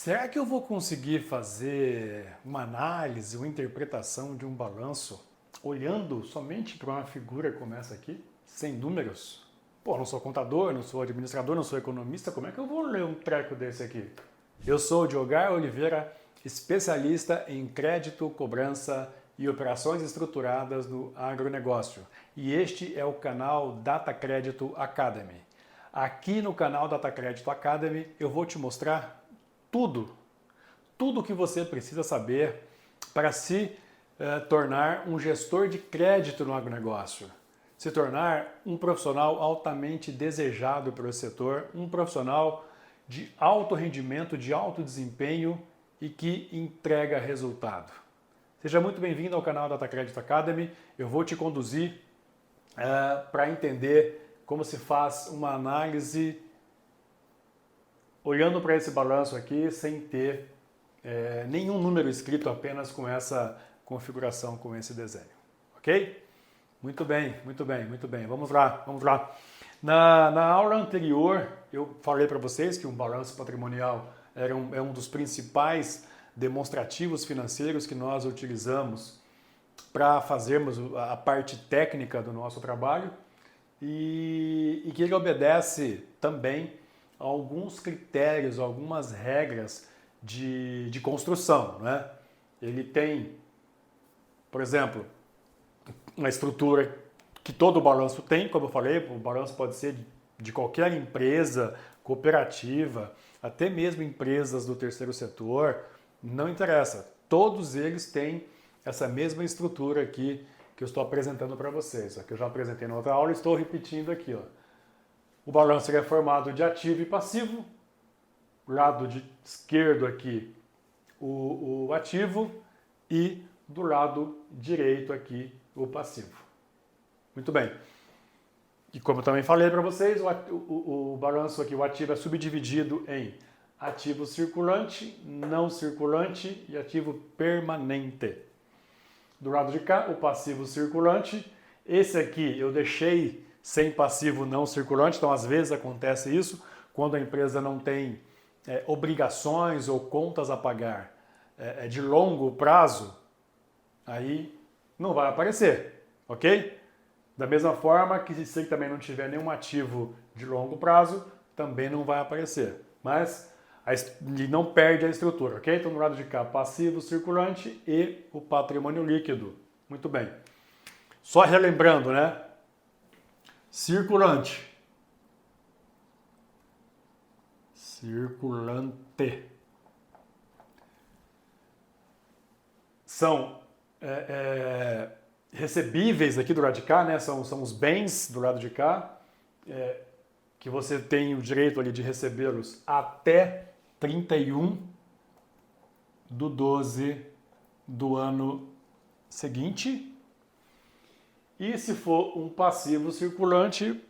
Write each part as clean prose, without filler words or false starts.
Será que eu vou conseguir fazer uma análise, uma interpretação de um balanço olhando somente para uma figura como essa aqui, sem números? Pô, não sou contador, não sou administrador, não sou economista, como é que eu vou ler um treco desse aqui? Eu sou o Diogar Oliveira, especialista em crédito, cobrança e operações estruturadas no agronegócio. E este é o canal Data Crédito Academy. Aqui no canal Data Crédito Academy eu vou te mostrar tudo o que você precisa saber para se tornar um gestor de crédito no agronegócio, se tornar um profissional altamente desejado pelo setor, um profissional de alto rendimento, de alto desempenho e que entrega resultado. Seja muito bem-vindo ao canal Data Crédito Academy. Eu vou te conduzir para entender como se faz uma análise olhando para esse balanço aqui sem ter nenhum número escrito, apenas com essa configuração, com esse desenho. Ok? Muito bem, muito bem, muito bem. Vamos lá, vamos lá. Na aula anterior, eu falei para vocês que um balanço patrimonial é um dos principais demonstrativos financeiros que nós utilizamos para fazermos a parte técnica do nosso trabalho e que ele obedece também a alguns critérios, algumas regras de construção, né? Ele tem, por exemplo, uma estrutura que todo balanço tem, como eu falei, o balanço pode ser de qualquer empresa, cooperativa, até mesmo empresas do terceiro setor, não interessa. Todos eles têm essa mesma estrutura aqui que eu estou apresentando para vocês. Aqui eu já apresentei na outra aula e estou repetindo aqui, ó. O balanço é formado de ativo e passivo. Lado esquerdo aqui o ativo e do lado direito aqui o passivo. Muito bem. E como eu também falei para vocês, o balanço aqui, o ativo é subdividido em ativo circulante, não circulante e ativo permanente. Do lado de cá, o passivo circulante. Esse aqui eu deixei sem passivo não circulante, então às vezes acontece isso, quando a empresa não tem obrigações ou contas a pagar de longo prazo, aí não vai aparecer, ok? Da mesma forma que se também não tiver nenhum ativo de longo prazo, também não vai aparecer, mas não perde a estrutura, ok? Então do lado de cá, passivo circulante e o patrimônio líquido. Muito bem. Só relembrando, né? Circulante. Circulante. São recebíveis aqui do lado de cá, né? São os bens do lado de cá, que você tem o direito ali de recebê-los até 31/12 do ano seguinte. E se for um passivo circulante,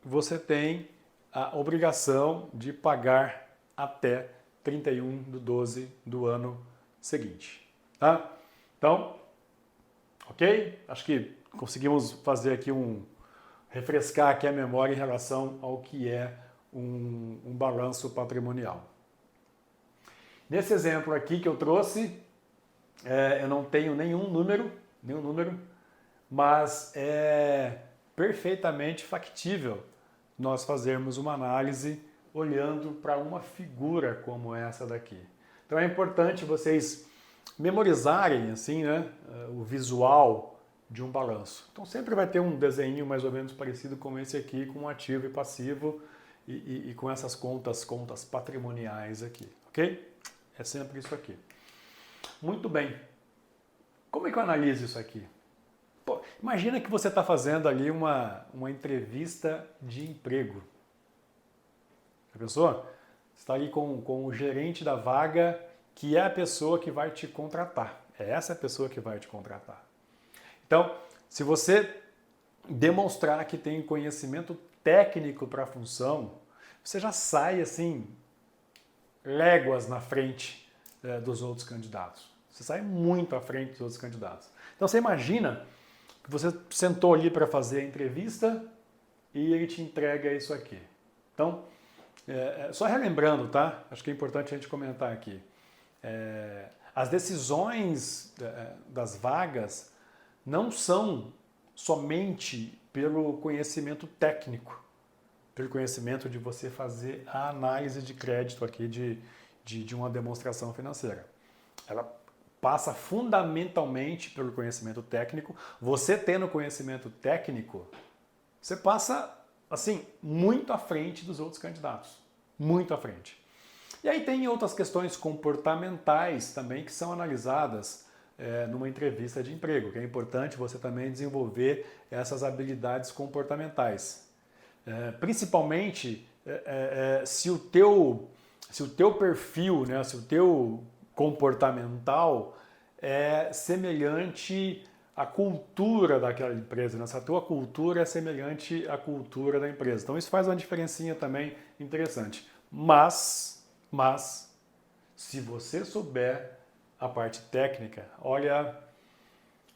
você tem a obrigação de pagar até 31/12 do ano seguinte. Tá? Então, ok? Acho que conseguimos fazer aqui refrescar aqui a memória em relação ao que é um balanço patrimonial. Nesse exemplo aqui que eu trouxe, eu não tenho nenhum número, mas é perfeitamente factível nós fazermos uma análise olhando para uma figura como essa daqui. Então é importante vocês memorizarem assim, né, o visual de um balanço. Então sempre vai ter um desenho mais ou menos parecido com esse aqui, com ativo e passivo e com essas contas patrimoniais aqui, ok? É sempre isso aqui. Muito bem. Como é que eu analiso isso aqui? Pô, imagina que você está fazendo ali uma entrevista de emprego. Já pensou? Você está ali com o gerente da vaga, que é a pessoa que vai te contratar. É essa a pessoa que vai te contratar. Então, se você demonstrar que tem conhecimento técnico para a função, você já sai assim, léguas na frente dos outros candidatos. Você sai muito à frente dos outros candidatos. Então você imagina que você sentou ali para fazer a entrevista e ele te entrega isso aqui. Então, Só relembrando, tá? Acho que é importante a gente comentar aqui. As decisões das vagas não são somente pelo conhecimento técnico, pelo conhecimento de você fazer a análise de crédito aqui de uma demonstração financeira. Ela passa fundamentalmente pelo conhecimento técnico. Você tendo conhecimento técnico, você passa, assim, muito à frente dos outros candidatos. Muito à frente. E aí tem outras questões comportamentais também que são analisadas numa entrevista de emprego, que é importante você também desenvolver essas habilidades comportamentais. Principalmente se o teu perfil, né, se o teu comportamental é semelhante à cultura daquela empresa, né? Se a tua cultura é semelhante à cultura da empresa. Então isso faz uma diferencinha também interessante. Mas se você souber a parte técnica, olha,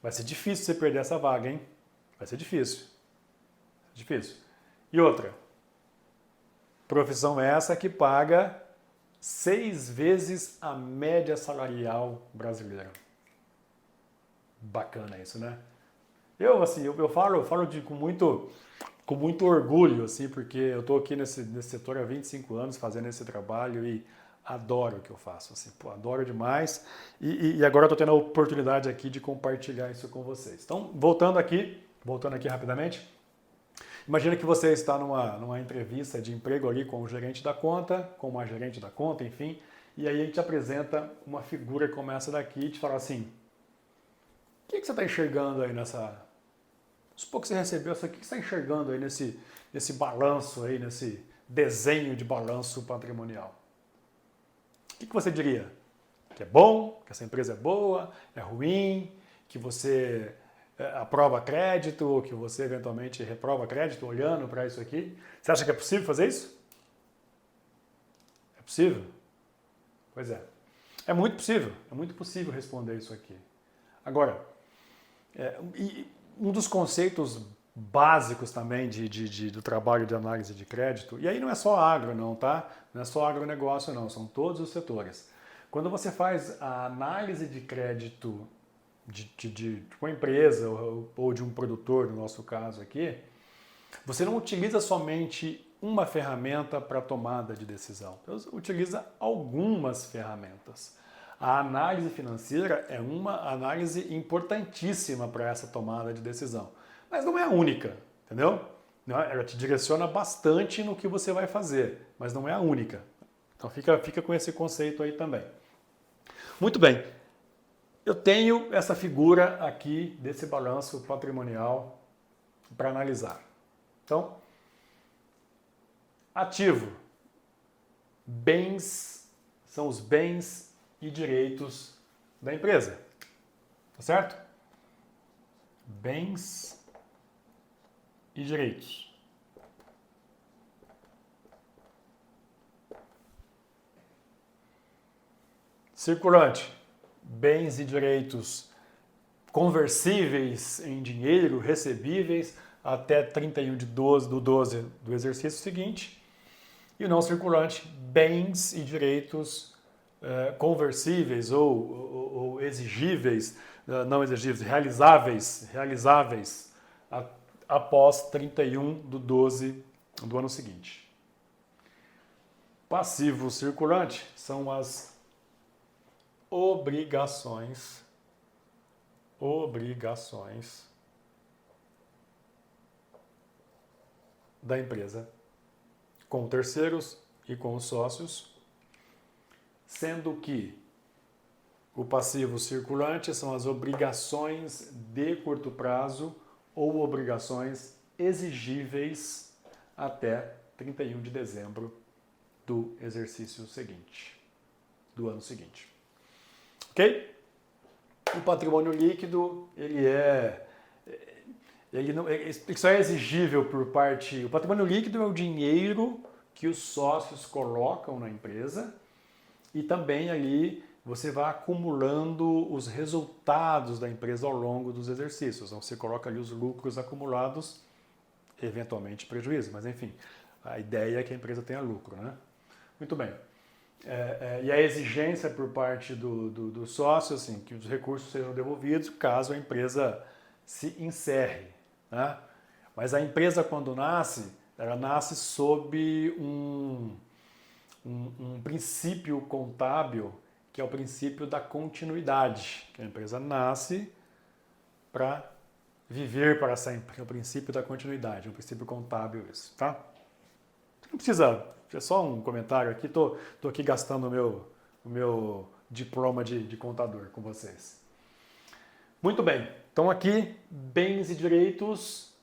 vai ser difícil você perder essa vaga, hein? Vai ser difícil. Difícil. E outra, profissão essa que paga 6 vezes a média salarial brasileira. Bacana isso, né? Eu falo com muito orgulho, assim, porque eu estou aqui nesse setor há 25 anos fazendo esse trabalho e adoro o que eu faço, assim, adoro demais. E agora estou tendo a oportunidade aqui de compartilhar isso com vocês. Então, voltando aqui rapidamente, imagina que você está numa entrevista de emprego ali com o gerente da conta, com uma gerente da conta, enfim, e aí a gente apresenta uma figura como essa daqui e te fala assim, o que você está enxergando aí nessa... Supor que você recebeu isso aqui, o que você está enxergando aí nesse balanço aí, nesse desenho de balanço patrimonial? O que você diria? Que é bom, que essa empresa é boa, é ruim, que você aprova crédito, ou que você eventualmente reprova crédito olhando para isso aqui? Você acha que é possível fazer isso? É possível? Pois é. É muito possível responder isso aqui. Agora, um dos conceitos básicos também do trabalho de análise de crédito, e aí não é só agro não, tá? Não é só agronegócio não, são todos os setores. Quando você faz a análise de crédito de uma empresa ou de um produtor, no nosso caso aqui, você não utiliza somente uma ferramenta para tomada de decisão, você utiliza algumas ferramentas. A análise financeira é uma análise importantíssima para essa tomada de decisão, mas não é a única, entendeu? Ela te direciona bastante no que você vai fazer, mas não é a única. Então fica com esse conceito aí também. Muito bem, eu tenho essa figura aqui desse balanço patrimonial para analisar. Então, ativo, bens, são os bens e direitos da empresa, tá certo? Bens e direitos. Circulante, bens e direitos conversíveis em dinheiro, recebíveis, até 31 de 12 do exercício seguinte. E o não circulante, bens e direitos conversíveis ou exigíveis, não exigíveis, realizáveis após 31 de 12 do ano seguinte. Passivo circulante são as obrigações da empresa com terceiros e com os sócios, sendo que o passivo circulante são as obrigações de curto prazo ou obrigações exigíveis até 31 de dezembro do exercício seguinte, do ano seguinte. Ok? O patrimônio líquido, ele só é exigível por parte... O patrimônio líquido é o dinheiro que os sócios colocam na empresa e também ali você vai acumulando os resultados da empresa ao longo dos exercícios. Então você coloca ali os lucros acumulados, eventualmente prejuízo, mas enfim. A ideia é que a empresa tenha lucro, né? Muito bem. E a exigência por parte do sócio, assim, que os recursos sejam devolvidos caso a empresa se encerre, né? Mas a empresa, quando nasce, ela nasce sob um princípio contábil, que é o princípio da continuidade, que a empresa nasce para viver para sempre, é o princípio da continuidade, é um princípio contábil isso, tá? Não precisa, é só um comentário aqui, tô aqui gastando o meu diploma de contador com vocês. Muito bem, então aqui, bens e direitos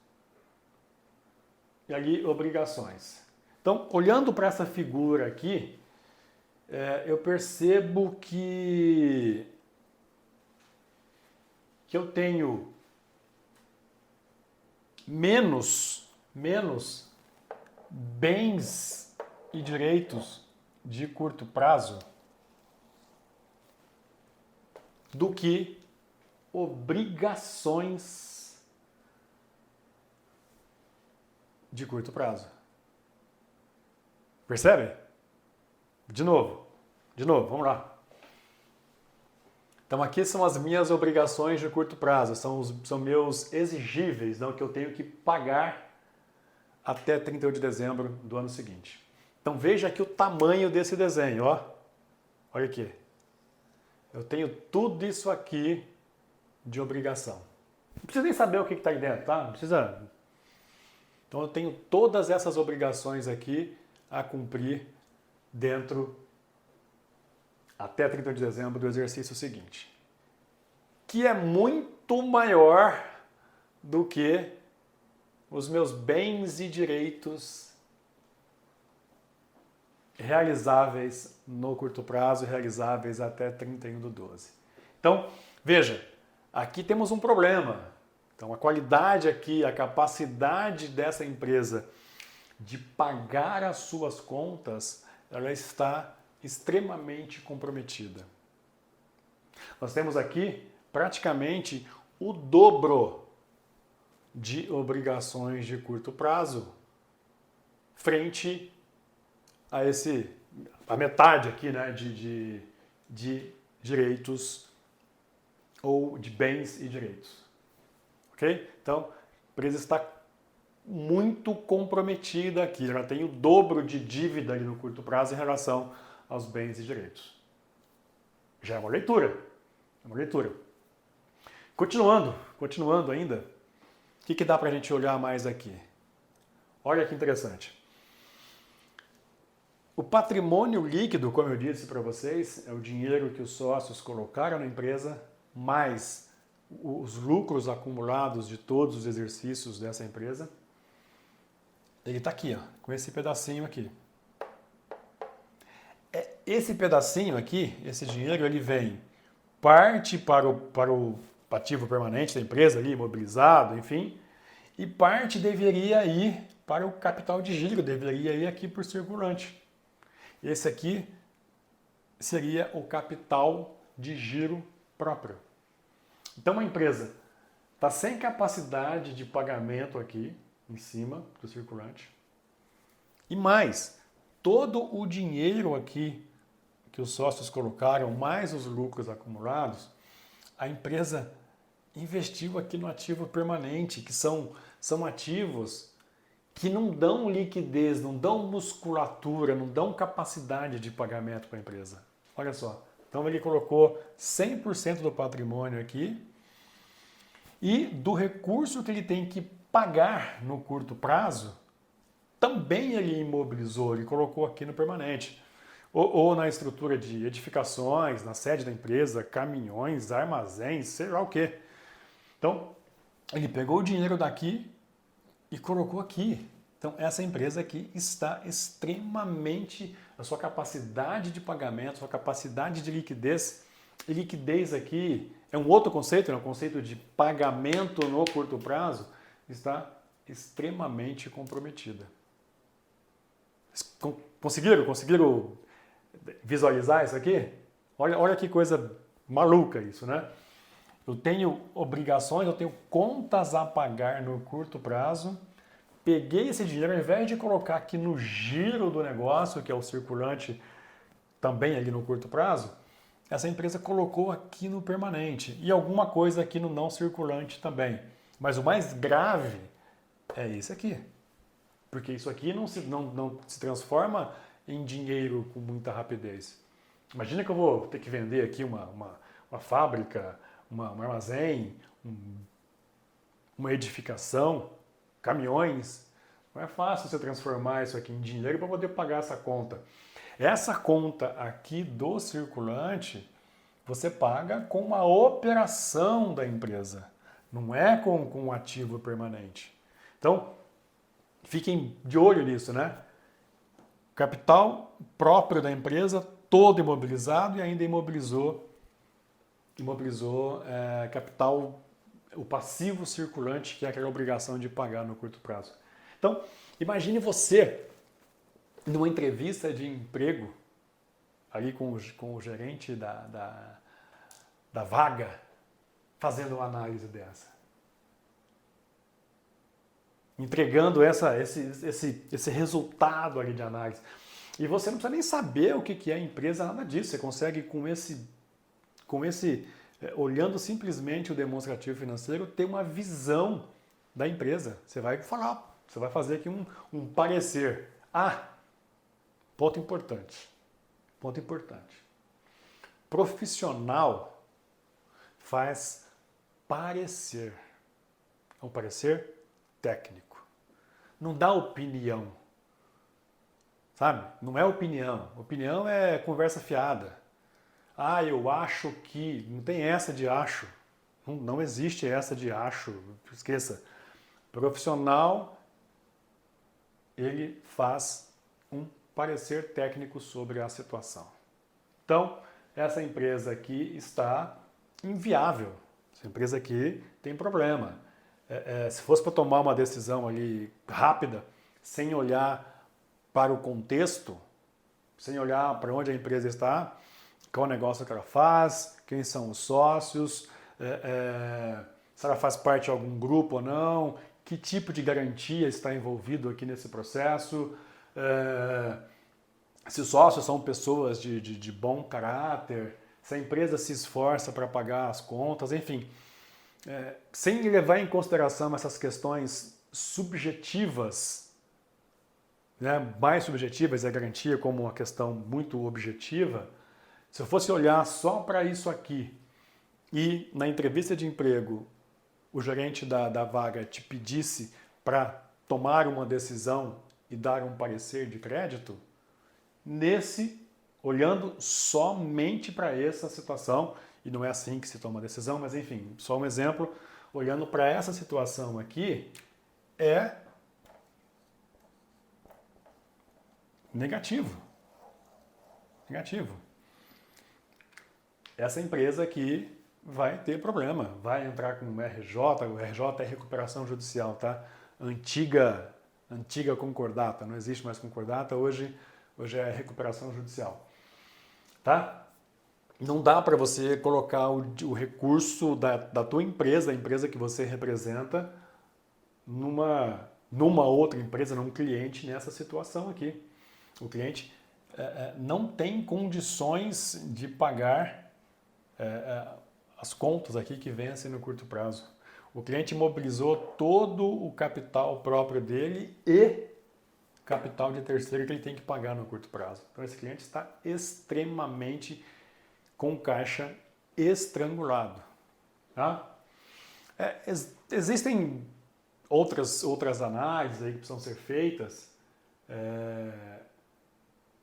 e ali obrigações. Então, olhando para essa figura aqui, eu percebo que eu tenho menos bens e direitos de curto prazo do que obrigações de curto prazo. Percebe? De novo, vamos lá. Então aqui são as minhas obrigações de curto prazo, são meus exigíveis, não, que eu tenho que pagar até 31 de dezembro do ano seguinte. Então veja aqui o tamanho desse desenho, ó. Olha aqui. Eu tenho tudo isso aqui de obrigação. Não precisa nem saber o que está aí dentro, tá? Não precisa. Então eu tenho todas essas obrigações aqui a cumprir dentro até 31 de dezembro do exercício seguinte, que é muito maior do que os meus bens e direitos realizáveis no curto prazo, realizáveis até 31/12. Então, veja, aqui temos um problema. Então, a qualidade aqui, a capacidade dessa empresa de pagar as suas contas, ela está extremamente comprometida. Nós temos aqui praticamente o dobro de obrigações de curto prazo frente a metade aqui, né, de direitos ou de bens e direitos. Ok? Então, a empresa está muito comprometida aqui, ela tem o dobro de dívida ali no curto prazo em relação aos bens e direitos. Já é uma leitura. Continuando ainda, o que dá para a gente olhar mais aqui? Olha que interessante. O patrimônio líquido, como eu disse para vocês, é o dinheiro que os sócios colocaram na empresa, mais os lucros acumulados de todos os exercícios dessa empresa. Ele está aqui, ó, com esse pedacinho aqui. Esse pedacinho aqui, esse dinheiro, ele vem parte para o ativo permanente da empresa, ali, imobilizado, enfim, e parte deveria ir para o capital de giro, deveria ir aqui por circulante. Esse aqui seria o capital de giro próprio. Então a empresa está sem capacidade de pagamento aqui em cima do circulante. E mais, todo o dinheiro aqui que os sócios colocaram, mais os lucros acumulados, a empresa investiu aqui no ativo permanente, que são ativos que não dão liquidez, não dão musculatura, não dão capacidade de pagamento para a empresa. Olha só. Então ele colocou 100% do patrimônio aqui e do recurso que ele tem que pagar no curto prazo, também ele imobilizou, ele colocou aqui no permanente. Ou na estrutura de edificações, na sede da empresa, caminhões, armazéns, sei lá o quê. Então, ele pegou o dinheiro daqui e colocou aqui. Então, essa empresa aqui está extremamente... A sua capacidade de pagamento, a sua capacidade de liquidez. E liquidez aqui é um outro conceito, né? O conceito de pagamento no curto prazo está extremamente comprometida. Conseguiram visualizar isso aqui? Olha que coisa maluca isso, né? Eu tenho obrigações, eu tenho contas a pagar no curto prazo, peguei esse dinheiro, ao invés de colocar aqui no giro do negócio, que é o circulante também ali no curto prazo, essa empresa colocou aqui no permanente e alguma coisa aqui no não circulante também. Mas o mais grave é esse aqui. Porque isso aqui não se transforma em dinheiro com muita rapidez. Imagina que eu vou ter que vender aqui uma fábrica, um armazém, uma edificação, caminhões. Não é fácil você transformar isso aqui em dinheiro para poder pagar essa conta. Essa conta aqui do circulante, você paga com uma operação da empresa, não é com um ativo permanente. Então, fiquem de olho nisso, né? Capital próprio da empresa, todo imobilizado e ainda imobilizou capital, o passivo circulante, que é aquela obrigação de pagar no curto prazo. Então, imagine você numa entrevista de emprego, ali com o gerente da vaga, fazendo uma análise dessa. Entregando esse resultado ali de análise. E você não precisa nem saber o que é a empresa, nada disso. Você consegue, olhando simplesmente o demonstrativo financeiro, ter uma visão da empresa. Você vai falar, você vai fazer aqui um parecer. Ponto importante. Ponto importante. Profissional faz parecer. É um parecer técnico. Não dá opinião. Sabe? Não é opinião. Opinião é conversa fiada. Eu acho que... Não tem essa de acho. Não existe essa de acho. Esqueça. Profissional, ele faz um parecer técnico sobre a situação. Então, essa empresa aqui está inviável. Essa empresa aqui tem problema. Se fosse para tomar uma decisão ali rápida, sem olhar para o contexto, sem olhar para onde a empresa está, qual negócio que ela faz, quem são os sócios, se ela faz parte de algum grupo ou não, que tipo de garantia está envolvido aqui nesse processo, se os sócios são pessoas de bom caráter, se a empresa se esforça para pagar as contas, enfim. Sem levar em consideração essas questões subjetivas, né, mais subjetivas, a garantia como uma questão muito objetiva, se eu fosse olhar só para isso aqui e na entrevista de emprego o gerente da vaga te pedisse para tomar uma decisão e dar um parecer de crédito, olhando somente para essa situação, e não é assim que se toma a decisão, mas enfim, só um exemplo, olhando para essa situação aqui, é negativo. Negativo. Essa empresa aqui vai ter problema, vai entrar com o RJ, o RJ é recuperação judicial, tá? Antiga concordata, não existe mais concordata, hoje é recuperação judicial, tá? Não dá para você colocar o recurso da tua empresa, a empresa que você representa, numa outra empresa, num cliente, nessa situação aqui. O cliente não tem condições de pagar as contas aqui que vencem no curto prazo. O cliente mobilizou todo o capital próprio dele e capital de terceiro que ele tem que pagar no curto prazo. Então esse cliente está extremamente com caixa estrangulado. Tá? Existem outras análises aí que precisam ser feitas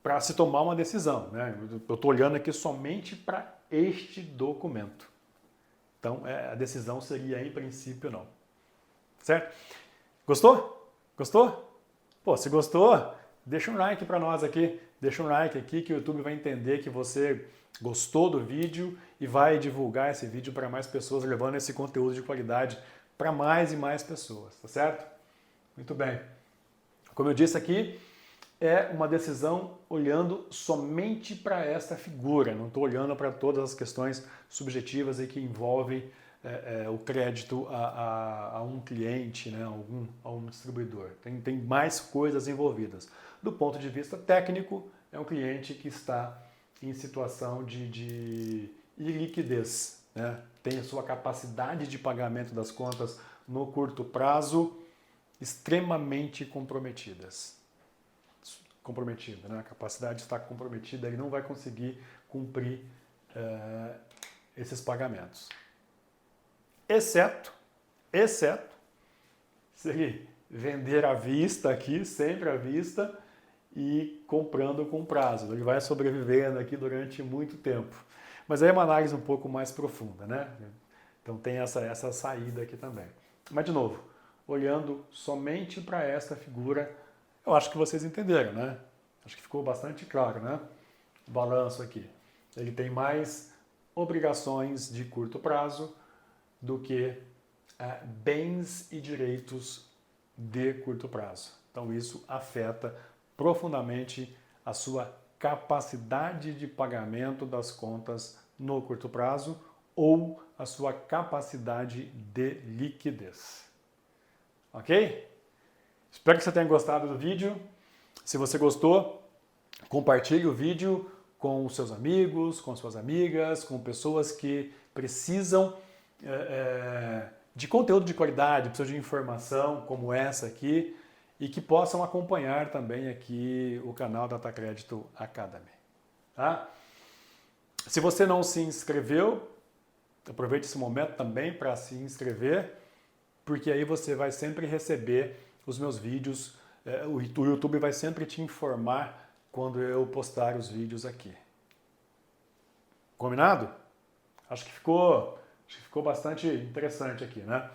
para se tomar uma decisão. Né? Eu estou olhando aqui somente para este documento. Então, a decisão seria, em princípio, não. Certo? Gostou? Gostou? Pô, se gostou, deixa um like para nós aqui. Deixa um like aqui que o YouTube vai entender que você gostou do vídeo e vai divulgar esse vídeo para mais pessoas, levando esse conteúdo de qualidade para mais e mais pessoas, tá certo? Muito bem. Como eu disse aqui, é uma decisão olhando somente para esta figura, não estou olhando para todas as questões subjetivas e que envolvem o crédito a um cliente, né, a um distribuidor. Tem mais coisas envolvidas. Do ponto de vista técnico, é um cliente que está em situação de iliquidez, né? Tem a sua capacidade de pagamento das contas no curto prazo extremamente comprometida, né? A capacidade está comprometida, ele não vai conseguir cumprir esses pagamentos. Exceto se ele vender à vista aqui, sempre à vista, e comprando com prazo. Ele vai sobrevivendo aqui durante muito tempo. Mas aí é uma análise um pouco mais profunda, né? Então tem essa saída aqui também. Mas, de novo, olhando somente para esta figura, eu acho que vocês entenderam, né? Acho que ficou bastante claro, né? O balanço aqui. Ele tem mais obrigações de curto prazo do que bens e direitos de curto prazo. Então isso afeta profundamente a sua capacidade de pagamento das contas no curto prazo ou a sua capacidade de liquidez. Ok? Espero que você tenha gostado do vídeo. Se você gostou, compartilhe o vídeo com os seus amigos, com suas amigas, com pessoas que precisam de conteúdo de qualidade, precisam de informação como essa aqui e que possam acompanhar também aqui o canal Data Crédito Academy. Tá? Se você não se inscreveu, aproveite esse momento também para se inscrever, porque aí você vai sempre receber os meus vídeos, o YouTube vai sempre te informar quando eu postar os vídeos aqui. Combinado? Acho que ficou bastante interessante aqui, né?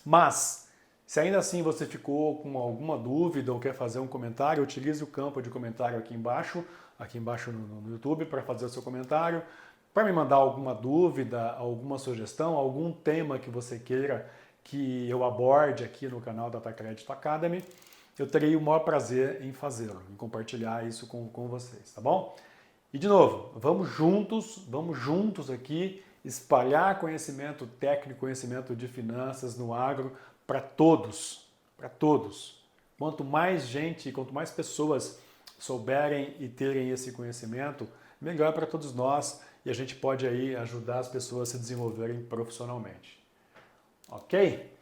Mas, se ainda assim você ficou com alguma dúvida ou quer fazer um comentário, utilize o campo de comentário aqui embaixo no YouTube para fazer o seu comentário, para me mandar alguma dúvida, alguma sugestão, algum tema que você queira que eu aborde aqui no canal Data Crédito Academy, eu terei o maior prazer em fazê-lo, em compartilhar isso com vocês, tá bom? E de novo, vamos juntos aqui espalhar conhecimento técnico, conhecimento de finanças no agro para todos, Quanto mais gente, quanto mais pessoas souberem e terem esse conhecimento, melhor para todos nós e a gente pode aí ajudar as pessoas a se desenvolverem profissionalmente. Ok?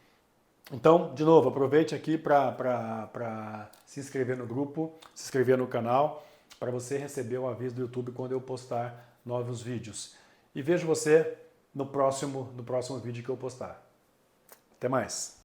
Então, de novo, aproveite aqui para se inscrever no grupo, se inscrever no canal, para você receber o aviso do YouTube quando eu postar novos vídeos. E vejo você no próximo vídeo que eu postar. Até mais!